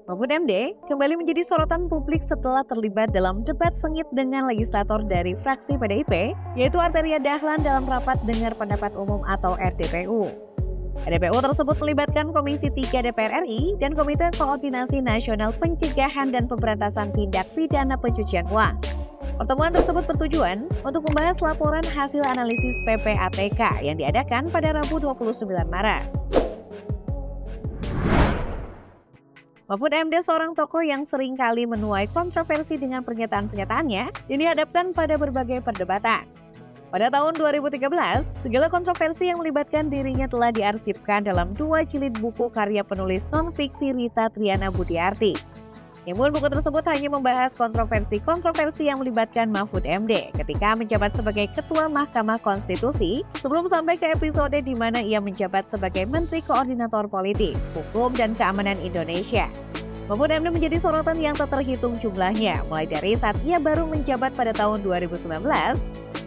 Mahfud MD kembali menjadi sorotan publik setelah terlibat dalam debat sengit dengan legislator dari fraksi PDIP, yaitu Arteria Dahlan dalam rapat dengar pendapat umum atau RDPU. RDPU tersebut melibatkan Komisi 3 DPR RI dan Komite Koordinasi Nasional Pencegahan dan Pemberantasan Tindak Pidana Pencucian Uang. Pertemuan tersebut bertujuan untuk membahas laporan hasil analisis PPATK yang diadakan pada Rabu 29 Maret. Mahfud MD seorang tokoh yang sering kali menuai kontroversi dengan pernyataan-pernyataannya yang dihadapkan pada berbagai perdebatan. Pada tahun 2013, segala kontroversi yang melibatkan dirinya telah diarsipkan dalam 2 jilid buku karya penulis non-fiksi Rita Triana Budiarti. Namun buku tersebut hanya membahas kontroversi yang melibatkan Mahfud MD ketika menjabat sebagai Ketua Mahkamah Konstitusi sebelum sampai ke episode di mana ia menjabat sebagai Menteri Koordinator Politik, Hukum, dan Keamanan Indonesia. Mahfud MD menjadi sorotan yang tak terhitung jumlahnya, mulai dari saat ia baru menjabat pada tahun 2019.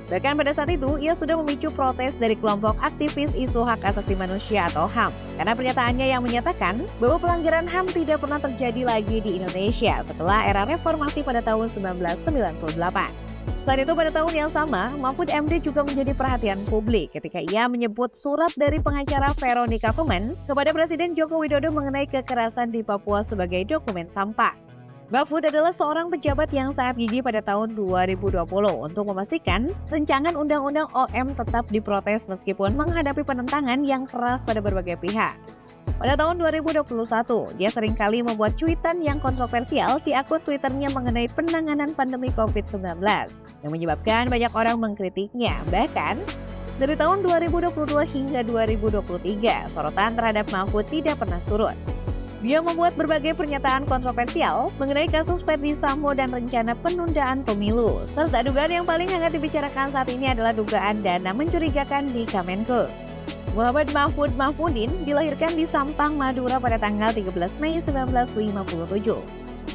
Bahkan pada saat itu, ia sudah memicu protes dari kelompok aktivis isu hak asasi manusia atau HAM. Karena pernyataannya yang menyatakan bahwa pelanggaran HAM tidak pernah terjadi lagi di Indonesia setelah era reformasi pada tahun 1998. Selain itu, pada tahun yang sama, Mahfud MD juga menjadi perhatian publik ketika ia menyebut surat dari pengacara Veronica Koeman kepada Presiden Joko Widodo mengenai kekerasan di Papua sebagai dokumen sampah. Mahfud adalah seorang pejabat yang sangat gigih pada tahun 2020 untuk memastikan rancangan Undang-Undang OM tetap diprotes meskipun menghadapi penentangan yang keras pada berbagai pihak. Pada tahun 2021, dia seringkali membuat cuitan yang kontroversial di akun Twitternya mengenai penanganan pandemi COVID-19 yang menyebabkan banyak orang mengkritiknya. Bahkan, dari tahun 2022 hingga 2023, sorotan terhadap Mahfud tidak pernah surut. Dia membuat berbagai pernyataan kontroversial mengenai kasus Ferdy Sambo dan rencana penundaan pemilu. Serta dugaan yang paling hangat dibicarakan saat ini adalah dugaan dana mencurigakan di Kemenko. Muhammad Mahfud Mahfudin dilahirkan di Sampang, Madura pada tanggal 13 Mei 1957.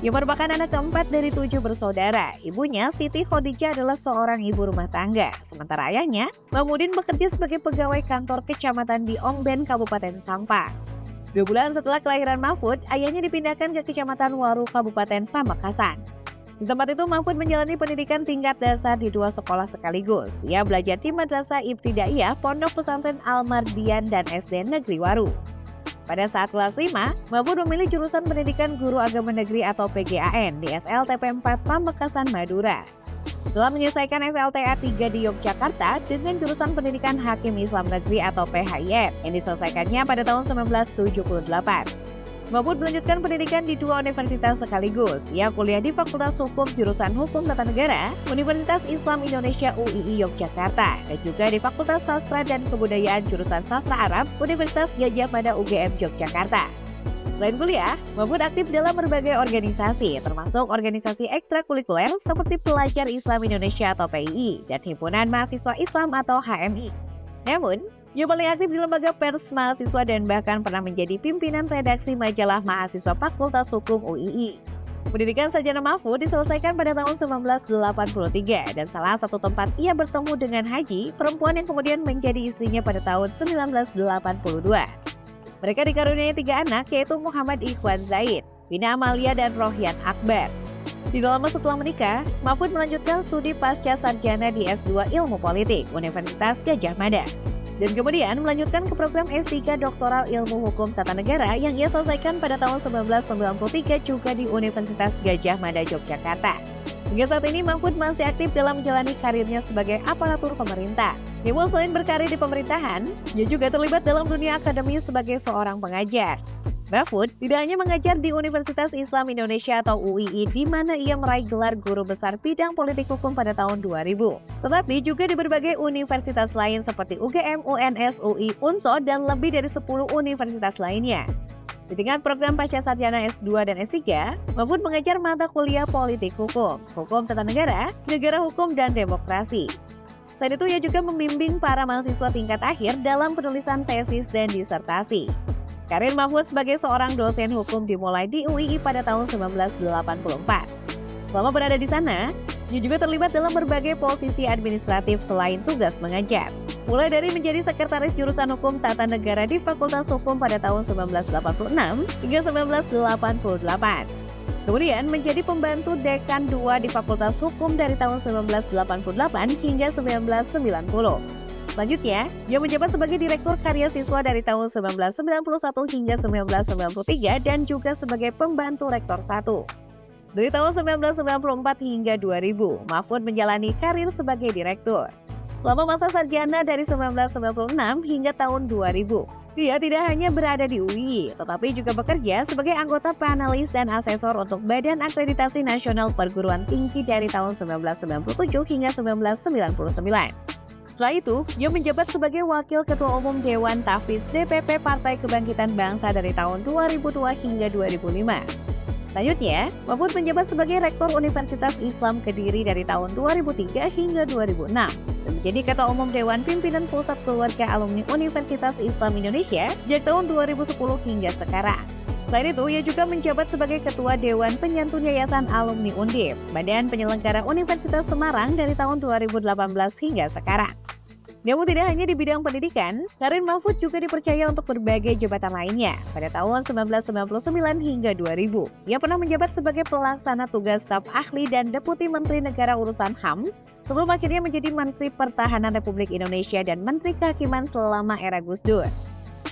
Ia merupakan anak keempat dari 7 bersaudara. Ibunya, Siti Khadijah, adalah seorang ibu rumah tangga. Sementara ayahnya, Mahfudin bekerja sebagai pegawai kantor kecamatan di Ongben, Kabupaten Sampang. 2 bulan setelah kelahiran Mahfud, ayahnya dipindahkan ke Kecamatan Waru, Kabupaten Pamekasan. Di tempat itu, Mahfud menjalani pendidikan tingkat dasar di 2 sekolah sekaligus. Ia belajar di Madrasah Ibtidaiyah, Pondok Pesantren Al-Mardian, dan SD Negeri Waru. Pada saat kelas 5, Mahfud memilih jurusan pendidikan guru agama negeri atau PGAN di SLTP 4 Pamekasan, Madura. Setelah menyelesaikan SLTA 3 di Yogyakarta dengan jurusan pendidikan Hakim Islam Negeri atau PHIN yang diselesaikannya pada tahun 1978. Mahfud melanjutkan pendidikan di 2 universitas sekaligus. Ia kuliah di Fakultas Hukum jurusan Hukum Tata Negara, Universitas Islam Indonesia UII Yogyakarta, dan juga di Fakultas Sastra dan Kebudayaan jurusan Sastra Arab, Universitas Gadjah Mada UGM Yogyakarta. Selain kuliah, Mahfud aktif dalam berbagai organisasi, termasuk organisasi ekstrakurikuler seperti Pelajar Islam Indonesia atau PII dan Himpunan Mahasiswa Islam atau HMI. Namun, ia paling aktif di lembaga pers mahasiswa dan bahkan pernah menjadi pimpinan redaksi majalah mahasiswa Fakultas Hukum UII. Pendidikan sarjana Mahfud diselesaikan pada tahun 1983 dan salah satu tempat ia bertemu dengan Haji, perempuan yang kemudian menjadi istrinya pada tahun 1982. Mereka dikaruniai 3 anak, yaitu Muhammad Ikhwan Zaid, Vina Amalia, dan Rohyan Akbar. Tidak lama setelah menikah, Mahfud melanjutkan studi pasca sarjana di S2 Ilmu Politik, Universitas Gadjah Mada. Dan kemudian melanjutkan ke program S3 Doktoral Ilmu Hukum Tata Negara yang ia selesaikan pada tahun 1993 juga di Universitas Gadjah Mada, Yogyakarta. Hingga saat ini, Mahfud masih aktif dalam menjalani karirnya sebagai aparatur pemerintah. Namun selain berkarir di pemerintahan, dia juga terlibat dalam dunia akademis sebagai seorang pengajar. Mahfud tidak hanya mengajar di Universitas Islam Indonesia atau UII di mana ia meraih gelar guru besar bidang politik hukum pada tahun 2000, tetapi juga di berbagai universitas lain seperti UGM, UNS, UI, UNSO, dan lebih dari 10 universitas lainnya. Di tingkat program pasca sarjana S2 dan S3, Mahfud mengajar mata kuliah politik hukum, hukum tata negara, negara hukum, dan demokrasi. Selain itu, ia juga membimbing para mahasiswa tingkat akhir dalam penulisan tesis dan disertasi. Karir Mahfud sebagai seorang dosen hukum dimulai di UII pada tahun 1984. Selama berada di sana, dia juga terlibat dalam berbagai posisi administratif selain tugas mengajar. mulai dari menjadi sekretaris jurusan Hukum Tata Negara di Fakultas Hukum pada tahun 1986 hingga 1988. Kemudian menjadi pembantu dekan 2 di Fakultas Hukum dari tahun 1988 hingga 1990. Selanjutnya, dia menjabat sebagai Direktur Karya Siswa dari tahun 1991 hingga 1993 dan juga sebagai pembantu Rektor 1. Dari tahun 1994 hingga 2000, Mahfud menjalani karir sebagai direktur. Selama masa sarjana dari 1996 hingga tahun 2000, dia tidak hanya berada di UI, tetapi juga bekerja sebagai anggota panelis dan asesor untuk Badan Akreditasi Nasional Perguruan Tinggi dari tahun 1997 hingga 1999. Setelah itu, dia menjabat sebagai Wakil Ketua Umum Dewan Tahfiz DPP Partai Kebangkitan Bangsa dari tahun 2002 hingga 2005. Selanjutnya, Mahfud menjabat sebagai Rektor Universitas Islam Kediri dari tahun 2003 hingga 2006 dan menjadi Ketua Umum Dewan Pimpinan Pusat Keluarga Alumni Universitas Islam Indonesia sejak tahun 2010 hingga sekarang. Selain itu, ia juga menjabat sebagai Ketua Dewan Penyantun Yayasan Alumni Undip, Badan Penyelenggara Universitas Semarang dari tahun 2018 hingga sekarang. Namun tidak hanya di bidang pendidikan, karir Mahfud juga dipercaya untuk berbagai jabatan lainnya. Pada tahun 1999 hingga 2000, ia pernah menjabat sebagai pelaksana tugas staf ahli dan Deputi Menteri Negara Urusan HAM, sebelum akhirnya menjadi Menteri Pertahanan Republik Indonesia dan Menteri Kehakiman selama era Gus Dur.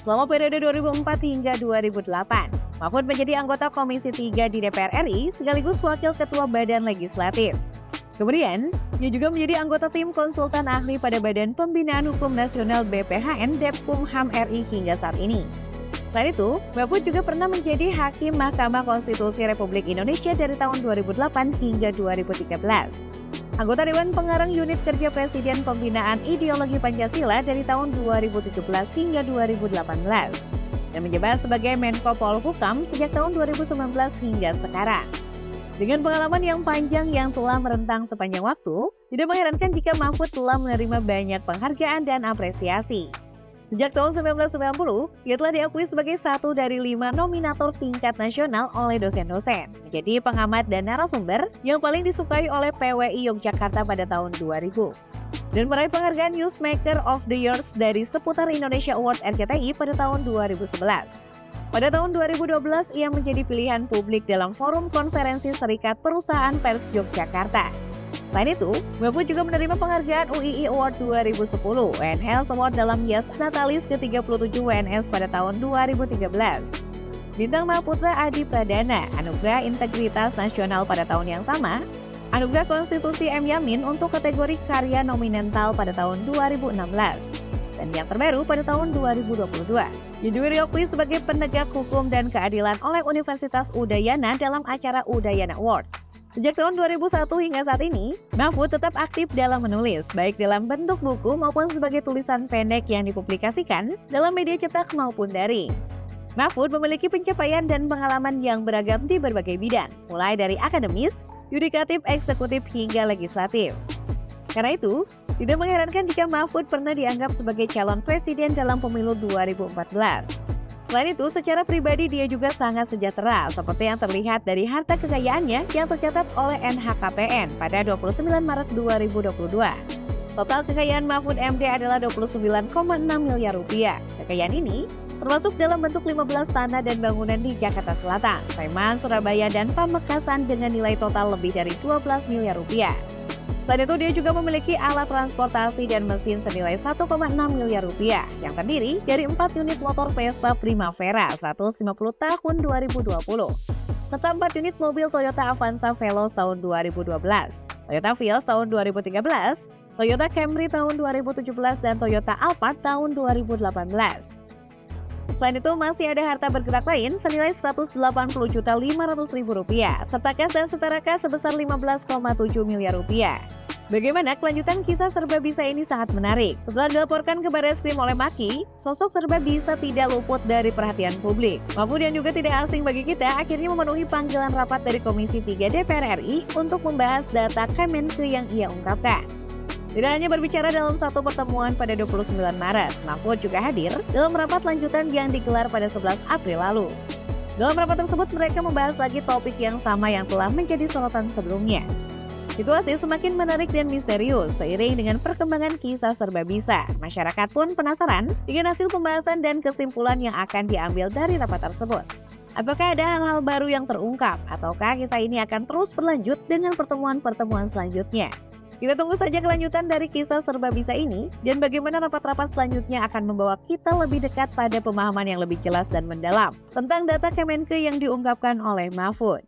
Selama periode 2004 hingga 2008, Mahfud menjadi anggota Komisi 3 di DPR RI sekaligus Wakil Ketua Badan Legislatif. Kemudian, ia juga menjadi anggota tim konsultan ahli pada Badan Pembinaan Hukum Nasional BPHN Depkumham RI hingga saat ini. Selain itu, Mahfud juga pernah menjadi Hakim Mahkamah Konstitusi Republik Indonesia dari tahun 2008 hingga 2013. Anggota Dewan Pengarang Unit Kerja Presiden Pembinaan Ideologi Pancasila dari tahun 2017 hingga 2018. Dan menjabat sebagai Menko Polhukam sejak tahun 2019 hingga sekarang. Dengan pengalaman yang panjang yang telah merentang sepanjang waktu, tidak mengherankan jika Mahfud telah menerima banyak penghargaan dan apresiasi. Sejak tahun 1990, ia telah diakui sebagai satu dari 5 nominator tingkat nasional oleh dosen-dosen, menjadi pengamat dan narasumber yang paling disukai oleh PWI Yogyakarta pada tahun 2000. Dan meraih penghargaan Newsmaker of the Year dari Seputar Indonesia Award RCTI pada tahun 2011. Pada tahun 2012, ia menjadi pilihan publik dalam Forum Konferensi Serikat Perusahaan Pers Yogyakarta. Selain itu, Mahfud juga menerima penghargaan UII Award 2010, WNS Award dalam Yas Natalis ke-37 WNS pada tahun 2013. Bintang Mahaputra Adi Pradana, Anugerah Integritas Nasional pada tahun yang sama, Anugerah Konstitusi M. Yamin untuk kategori karya nominental pada tahun 2016. Dan yang terbaru pada tahun 2022. Dia juga diakui sebagai penegak hukum dan keadilan oleh Universitas Udayana dalam acara Udayana Award. Sejak tahun 2001 hingga saat ini, Mahfud tetap aktif dalam menulis, baik dalam bentuk buku maupun sebagai tulisan pendek yang dipublikasikan dalam media cetak maupun daring. Mahfud memiliki pencapaian dan pengalaman yang beragam di berbagai bidang, mulai dari akademis, yudikatif, eksekutif, hingga legislatif. Karena itu, tidak mengherankan jika Mahfud pernah dianggap sebagai calon presiden dalam pemilu 2014. Selain itu, secara pribadi dia juga sangat sejahtera, seperti yang terlihat dari harta kekayaannya yang tercatat oleh NHKPN pada 29 Maret 2022. Total kekayaan Mahfud MD adalah 29,6 miliar rupiah. Kekayaan ini termasuk dalam bentuk 15 tanah dan bangunan di Jakarta Selatan, Sleman, Surabaya, dan Pamekasan dengan nilai total lebih dari 12 miliar rupiah. Selain itu, dia juga memiliki alat transportasi dan mesin senilai 1,6 miliar rupiah yang terdiri dari 4 unit motor Vespa Primavera 150 tahun 2020, serta 4 unit mobil Toyota Avanza Veloz tahun 2012, Toyota Vios tahun 2013, Toyota Camry tahun 2017, dan Toyota Alphard tahun 2018. Selain itu, masih ada harta bergerak lain senilai Rp180.500.000, serta kas dan setara kas sebesar Rp15,7 miliar. Bagaimana kelanjutan kisah serba bisa ini sangat menarik. Setelah dilaporkan ke Barreskrim oleh Maki, sosok serba bisa tidak luput dari perhatian publik. Mahfud yang juga tidak asing bagi kita akhirnya memenuhi panggilan rapat dari Komisi 3 DPR RI untuk membahas data Kemenke yang ia ungkapkan. Tidak hanya berbicara dalam satu pertemuan pada 29 Maret, Mahfud juga hadir dalam rapat lanjutan yang digelar pada 11 April lalu. Dalam rapat tersebut mereka membahas lagi topik yang sama yang telah menjadi sorotan sebelumnya. Situasi semakin menarik dan misterius seiring dengan perkembangan kisah serba bisa. Masyarakat pun penasaran dengan hasil pembahasan dan kesimpulan yang akan diambil dari rapat tersebut. Apakah ada hal-hal baru yang terungkap, ataukah kisah ini akan terus berlanjut dengan pertemuan-pertemuan selanjutnya? Kita tunggu saja kelanjutan dari kisah serba bisa ini, dan bagaimana rapat-rapat selanjutnya akan membawa kita lebih dekat pada pemahaman yang lebih jelas dan mendalam tentang data Kemenkeu yang diungkapkan oleh Mahfud.